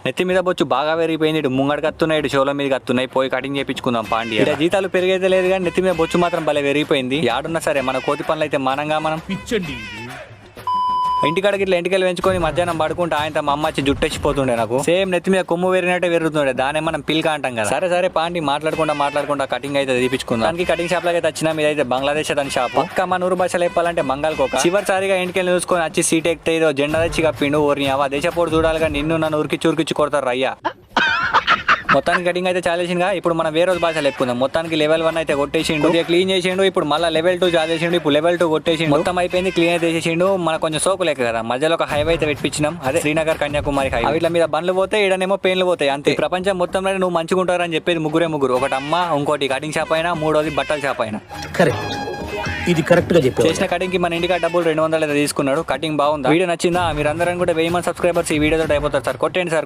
నెత్తి మీద బొచ్చు బాగా పెరిగిపోయింది. ఇటు ముంగడికి వస్తున్నాయి, షోల మీద వస్తున్నాయి. పోయి కటింగ్ చేయించుకుందాం పాండి. ఇక జీతాలు పెరిగైతే లేదు కానీ నెత్తి మీద బొచ్చు మాత్రం భలే పెరిగిపోయింది. యాడున్నా సరే మన కోతి పనులు అయితే మనంగా మనం పిచ్చండి ఇంటికాడికి ఇట్లా ఇంటికెళ్ళి పెంచుకొని మధ్యాహ్నం పడుకుంటే ఆయన మా అమ్మ వచ్చి జుట్టేసిపోతుండే నాకు. సేమ్ నెత్తి మీద కొమ్ము వేరినట్టే పెరుగుతుండే. దానే మనం పిల్క అంటాం కదా. సరే పాండి మాట్లాడుకుంటా కటింగ్ అయితే తీపించుకుందాం. దానికి కటింగ్ షాప్ అయితే వచ్చిన మీద అయితే బంగ్లాదేశ్ దాని షాప్. ఒక్క మన ఊరు భాషలో చెప్పాలంటే మంగళకోక. చివరిసారిగా ఇంటికెళ్ళి చూసుకొని వచ్చి సీట్ ఎక్కితే ఏదో జెండా తెచ్చి కప్పిండు. ఓర్ని అవ దేశపోటు చూడాలిగా నిన్ను నన్ను ఉరికిచ్చి కొడతారు అయ్యా. మొత్తానికి కటింగ్ అయితే చాలేసిందిగా. ఇప్పుడు మనం వేరే రోజు భాషలు చెప్పుకుందాం. మొత్తానికి లెవెల్ 1 అయితే కొట్టేసిండు, కొద్దిగా క్లీన్ చేసిండు. ఇప్పుడు మళ్ళీ లెవెల్ 2 చాలేసిండు. ఇప్పుడు లెవెల్ 2 కొట్టేసిండు. మొత్తం అయిపోయింది, క్లీన్ అయితే చేసిండు. మన కొంచెం సోకు లేక కదా మధ్యలో ఒక హైవే అయితే పెట్టించినాం. అదే శ్రీనగర్ కన్యాకుమారి హైవే. వీళ్ళ మీద బండ్లు పోతాయి, ఈడనేమో పెయిన్లు పోతాయి. అంతే. ప్రపంచం మొత్తంలో నువ్వు మంచిగా ఉంటారని చెప్పేది ముగ్గురు. ఒకటి అమ్మ, ఇంకోటి కటింగ్ షాప్ అయినా, మూడోది బట్టల షాప్ అయినా. కరెక్ట్, ఇది కరెక్ట్ గా చెప్పారు. చేసిన కటింగ్ కి మన ఇంటికి డబ్బులు 200 అయితే తీసుకున్నాడు. కటింగ్ బాగుందా? వీడియో నచ్చిందా? మీరు అందరం కూడా 1000 మంది సబ్స్క్రైబర్స్ ఈ వీడియోతో అయిపోతారు సార్. కొట్టండి సార్.